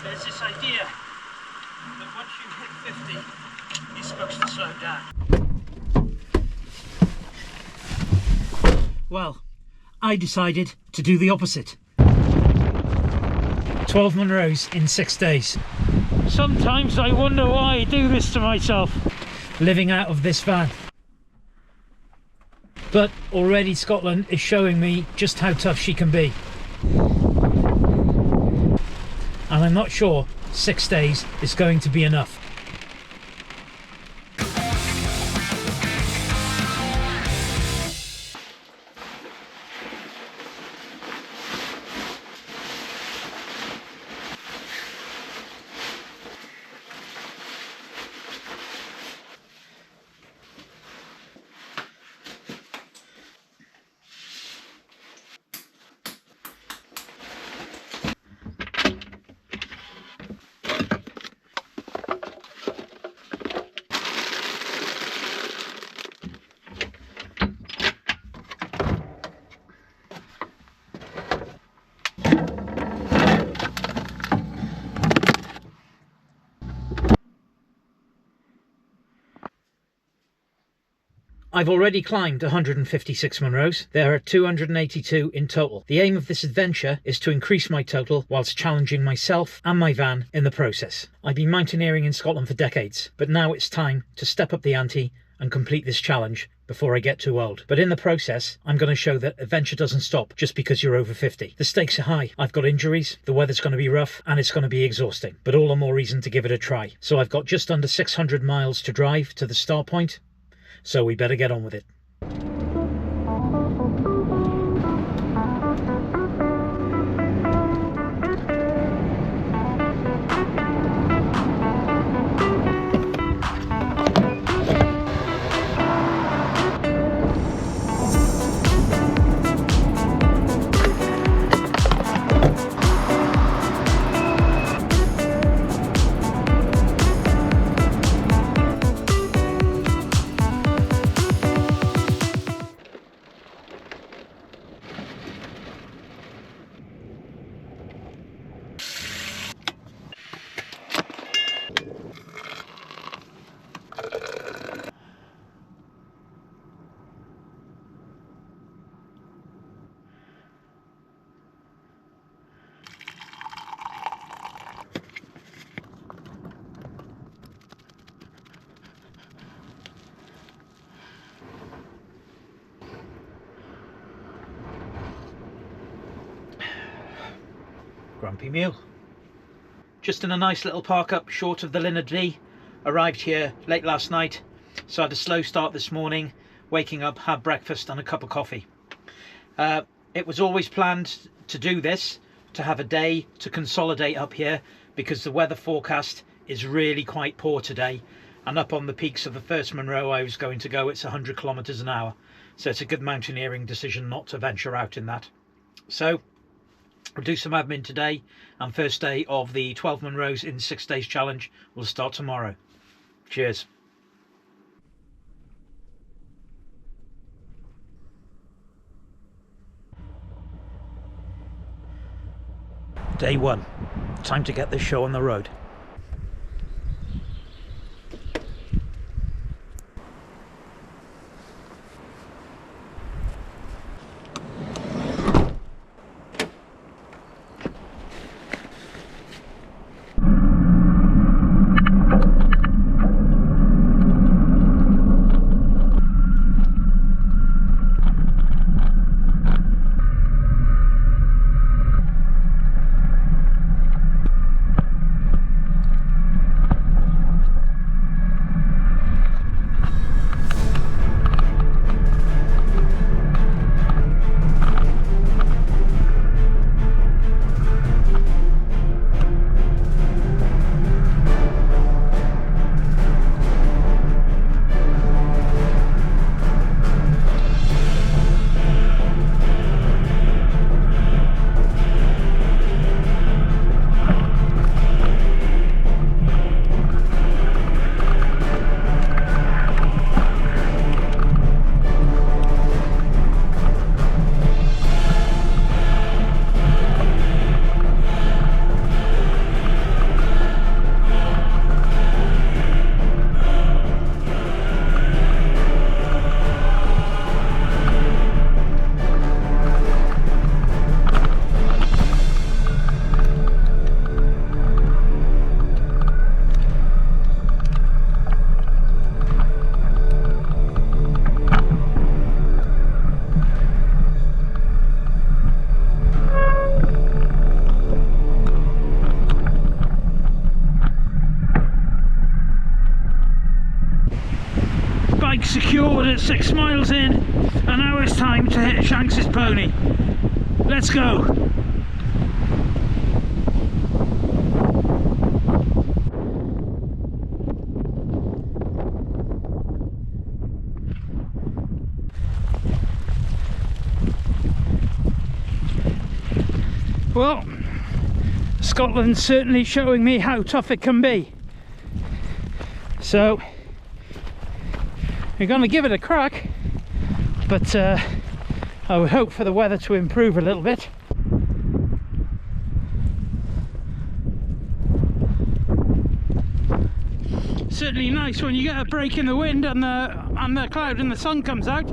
There's this idea that once you hit 50, you're supposed to slow down. Well, I decided to do the opposite. 12 Munros in 6 days. Sometimes I wonder why I do this to myself, living out of this van. But already Scotland is showing me just how tough she can be. And I'm not sure 6 days is going to be enough. I've already climbed 156 Munros. There are 282 in total. The aim of this adventure is to increase my total whilst challenging myself and my van in the process. I've been mountaineering in Scotland for decades, but now it's time to step up the ante and complete this challenge before I get too old. But in the process, I'm going to show that adventure doesn't stop just because you're over 50. The stakes are high. I've got injuries, the weather's going to be rough, and it's going to be exhausting, but all the more reason to give it a try. So I've got just under 600 miles to drive to the start point. So we better get on with it. Grumpy meal. Just in a nice little park up short of the Linard D. Arrived here late last night, so I had a slow start this morning, waking up, had breakfast and a cup of coffee. It was always planned to do this, to have a day to consolidate up here, because the weather forecast is really quite poor today, and up on the peaks of the first Munro I was going to go, it's 100 kilometers an hour, so it's a good mountaineering decision not to venture out in that. So we'll do some admin today, and first day of the 12 Munros in 6 days challenge will start tomorrow. Cheers. Day one. Time to get this show on the road. secured at 6 miles in, and now it's time to hit Shanks's pony. Let's go. Well, Scotland's certainly showing me how tough it can be. So we're going to give it a crack, but I would hope for the weather to improve a little bit. Certainly nice when you get a break in the wind and the cloud and the sun comes out.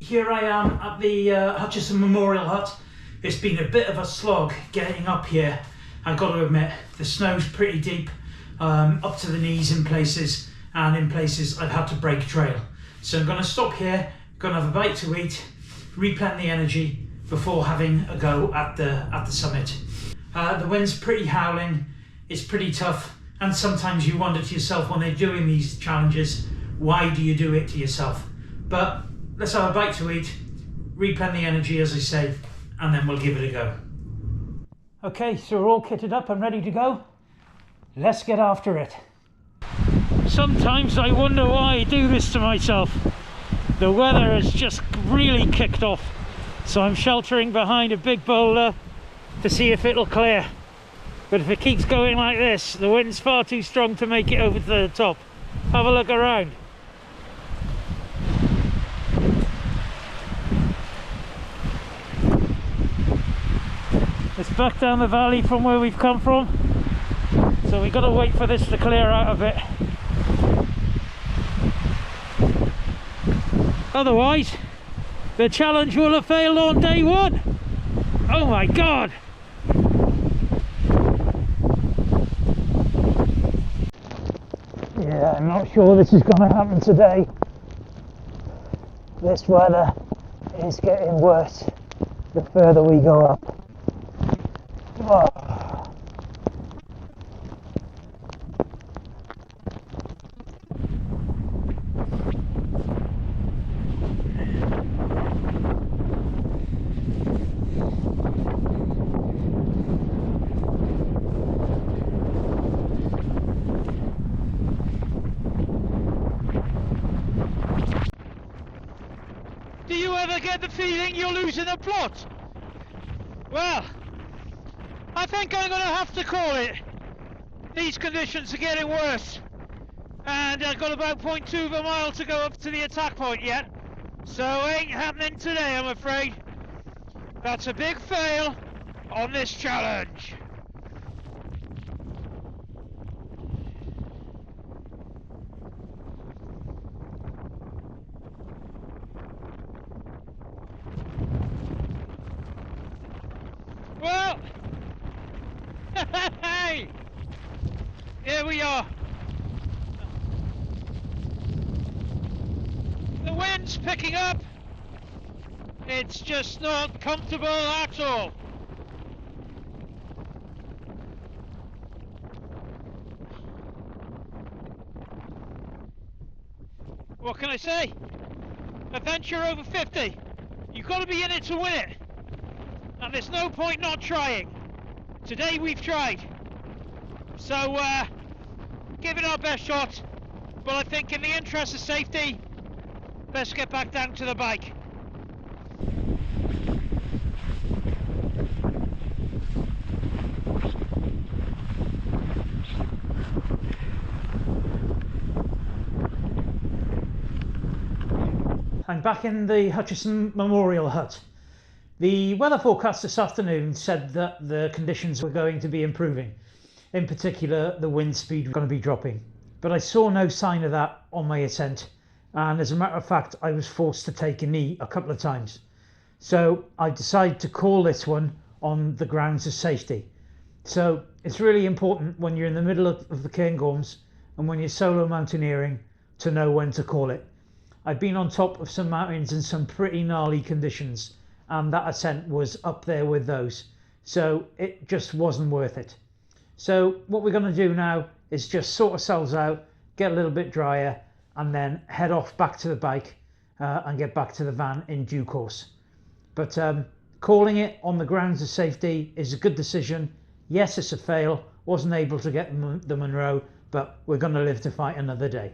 Here I am at the Hutchison Memorial Hut. It's been a bit of a slog getting up here. I've got to admit, the snow's pretty deep, up to the knees in places, and in places I've had to break trail. So I'm going to stop here, going to have a bite to eat, replan the energy before having a go at the summit. The wind's pretty howling, it's pretty tough, and sometimes you wonder to yourself when they're doing these challenges, why do you do it to yourself? But let's have a bite to eat, replan the energy as I say, and then we'll give it a go. Okay, so we're all kitted up and ready to go. Let's get after it. Sometimes I wonder why I do this to myself. The weather has just really kicked off, so I'm sheltering behind a big boulder to see if it'll clear. But if it keeps going like this, the wind's far too strong to make it over to the top. Have a look around. It's back down the valley from where we've come from, so we've got to wait for this to clear out a bit. Otherwise, the challenge will have failed on day one. Oh my god! Yeah, I'm not sure this is going to happen today. This weather is getting worse the further we go up. Oh. Do you ever get the feeling you're losing a plot? Well, I think I'm going to have to call it. These conditions are getting worse, and I've got about 0.2 of a mile to go up to the attack point yet, so ain't happening today, I'm afraid. That's a big fail on this challenge. Well, hey, here we are. The wind's picking up. It's just not comfortable at all. What can I say? Adventure over 50. You've got to be in it to win it. and there's no point not trying. Today we've tried, so give it our best shot, but I think in the interest of safety, let's get back down to the bike. I'm back in the Hutchison Memorial Hut. The weather forecast this afternoon said that the conditions were going to be improving. In particular, the wind speed was going to be dropping. But I saw no sign of that on my ascent, and as a matter of fact, I was forced to take a knee a couple of times. So I decided to call this one on the grounds of safety. So it's really important when you're in the middle of the Cairngorms and when you're solo mountaineering to know when to call it. I've been on top of some mountains in some pretty gnarly conditions, and that ascent was up there with those, so it just wasn't worth it. So what we're going to do now is just sort ourselves out, get a little bit drier, and then head off back to the bike and get back to the van in due course. But calling it on the grounds of safety is a good decision. Yes, it's a fail, wasn't able to get the Munro, but we're going to live to fight another day.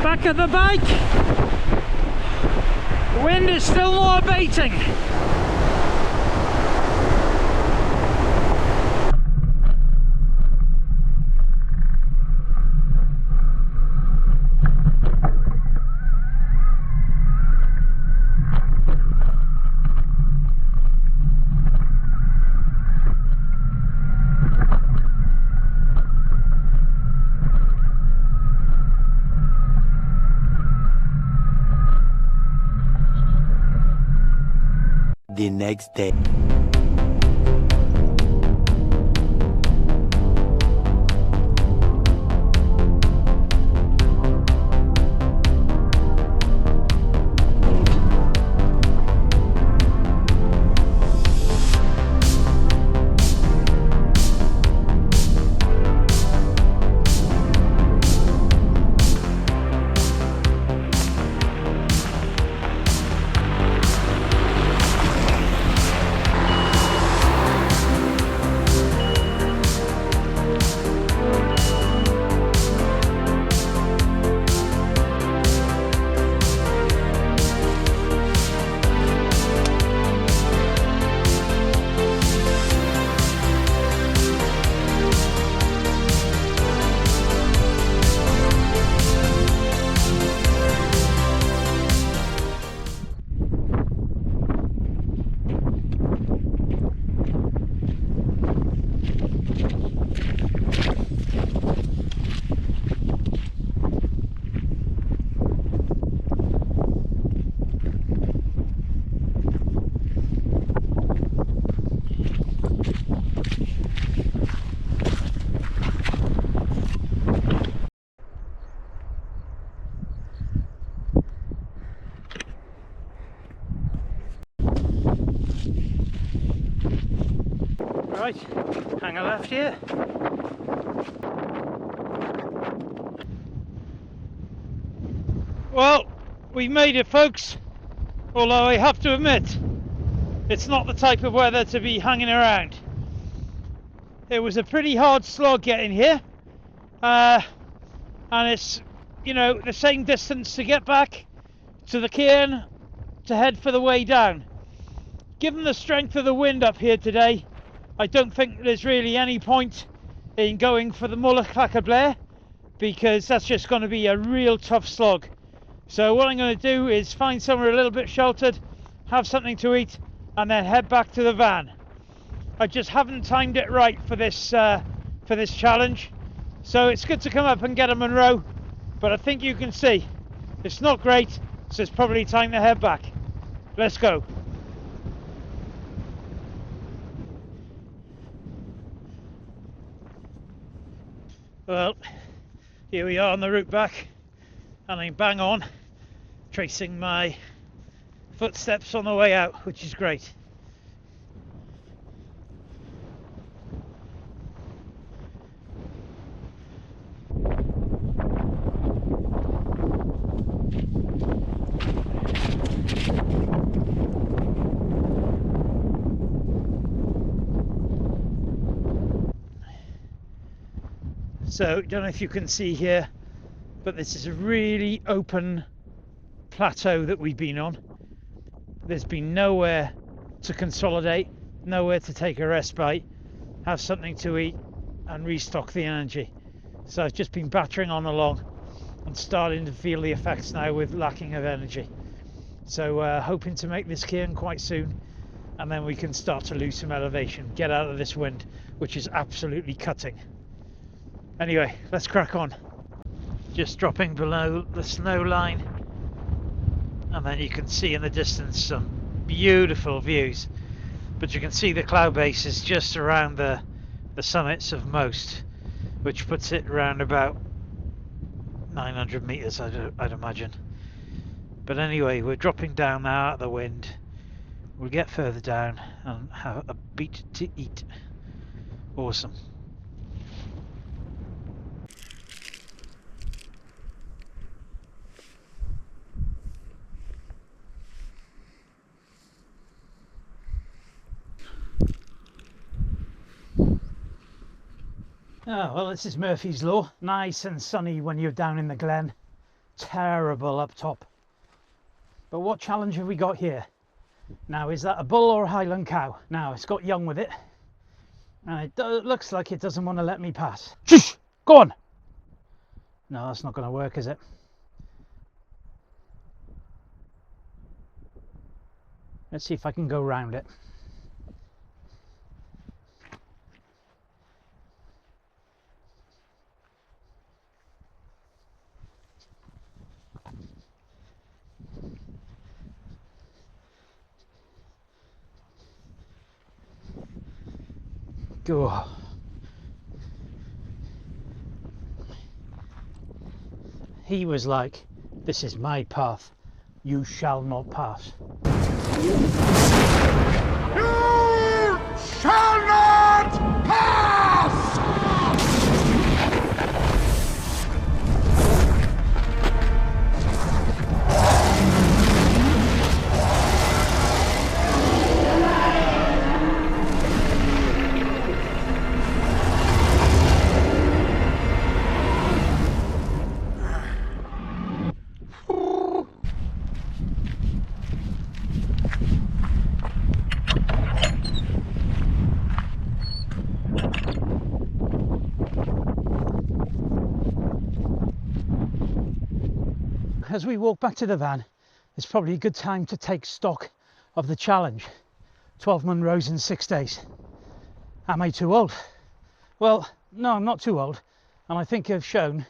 Back at the bike, the wind is still not abating. The next day. Right, hang a left here. Well, we made it, folks, although I have to admit it's not the type of weather to be hanging around. It was a pretty hard slog getting here, and it's, you know, the same distance to get back to the cairn to head for the way down. Given the strength of the wind up here today, I don't think there's really any point in going for the Mulla Clacker Blair, because that's just going to be a real tough slog. So what I'm going to do is find somewhere a little bit sheltered, have something to eat, and then head back to the van. I just haven't timed it right for this challenge, so it's good to come up and get a Munro, but I think you can see it's not great, so it's probably time to head back. Let's go. Well, here we are on the route back, and I'm bang on, tracing my footsteps on the way out, which is great. So don't know if you can see here, but this is a really open plateau that we've been on. There's been nowhere to consolidate, nowhere to take a respite, have something to eat and restock the energy. So I've just been battering on along and starting to feel the effects now with lacking of energy. So hoping to make this cairn quite soon, and then we can start to lose some elevation, get out of this wind, which is absolutely cutting. Anyway, let's crack on. Just dropping below the snow line, and then you can see in the distance some beautiful views, but you can see the cloud bases just around the summits of most, which puts it around about 900 meters, I'd imagine. But anyway, we're dropping down now out of the wind. We'll get further down and have a bite to eat. Awesome. Oh, well, this is Murphy's Law. Nice and sunny when you're down in the glen. Terrible up top. But what challenge have we got here? Now, is that a bull or a Highland cow? Now, it's got young with it. And it looks like it doesn't want to let me pass. Shush! Go on! No, that's not going to work, is it? Let's see if I can go round it. Go. He was like, "This is my path, you shall not pass." You shall not pass! As we walk back to the van, it's probably a good time to take stock of the challenge. 12 Munros in 6 days. Am I too old? Well, no, I'm not too old. And I think I've shown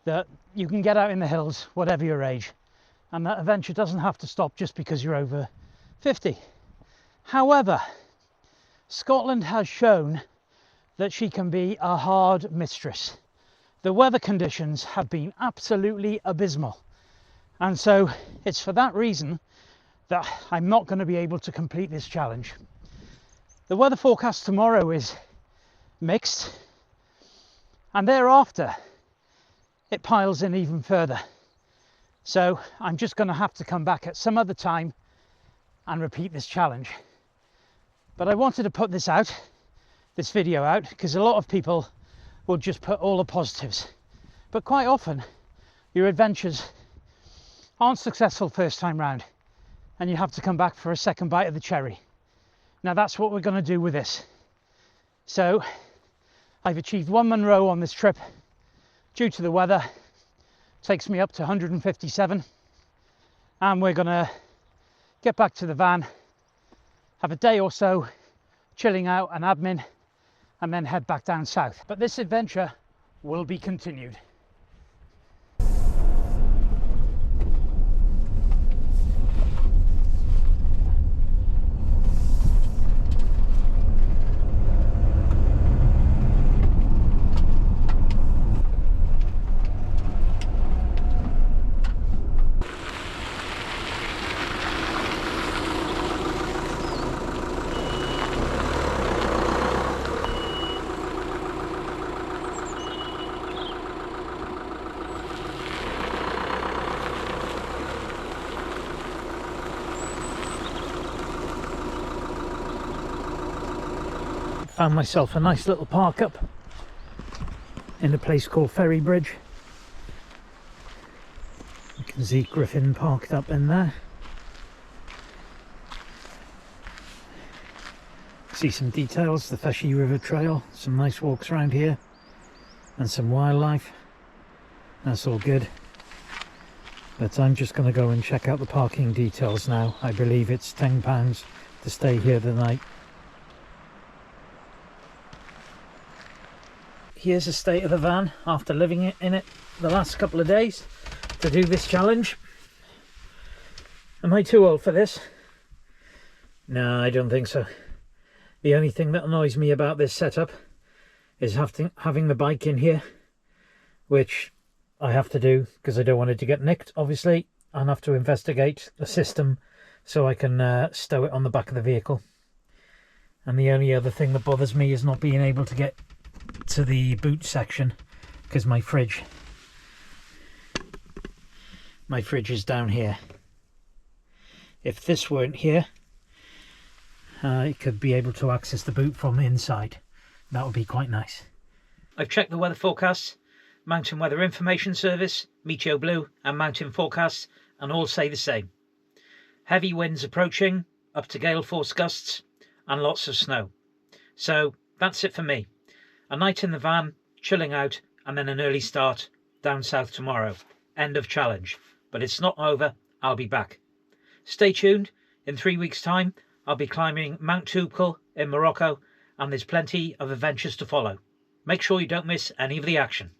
that you can get out in the hills, whatever your age. And that adventure doesn't have to stop just because you're over 50. However, Scotland has shown that she can be a hard mistress. The weather conditions have been absolutely abysmal. And so it's for that reason that I'm not going to be able to complete this challenge. The weather forecast tomorrow is mixed, and thereafter it piles in even further. So I'm just going to have to come back at some other time and repeat this challenge. But I wanted to put this video out, because a lot of people will just put all the positives. But quite often your adventures aren't successful first time round, and you have to come back for a second bite of the cherry. Now that's what we're going to do with this. So I've achieved 1 Munro on this trip. Due to the weather, takes me up to 157, and we're going to get back to the van, have a day or so chilling out and admin, and then head back down south. But this adventure will be continued. Found myself a nice little park up. in a place called Ferry Bridge. You can see Griffin parked up in there. See some details, the Feshy River Trail, some nice walks around here, and some wildlife. That's all good. But I'm just going to go and check out the parking details now. I believe it's £10 to stay here the night. Here's the state of the van after living in it the last couple of days to do this challenge. Am I too old for this? No, I don't think so. The only thing that annoys me about this setup is having the bike in here, which I have to do because I don't want it to get nicked, obviously, and have to investigate the system so I can stow it on the back of the vehicle. And the only other thing that bothers me is not being able to get to the boot section because my fridge is down here. If this weren't here, I could be able to access the boot from the inside. That would be quite nice. I've checked the weather forecasts, Mountain Weather Information Service, Meteo Blue and Mountain Forecasts, and all say the same. Heavy winds approaching, up to gale force gusts, and lots of snow. So that's it for me. A night in the van, chilling out, and then an early start down south tomorrow. End of challenge. But it's not over, I'll be back. Stay tuned. In 3 weeks' time, I'll be climbing Mount Toubkal in Morocco, and there's plenty of adventures to follow. Make sure you don't miss any of the action.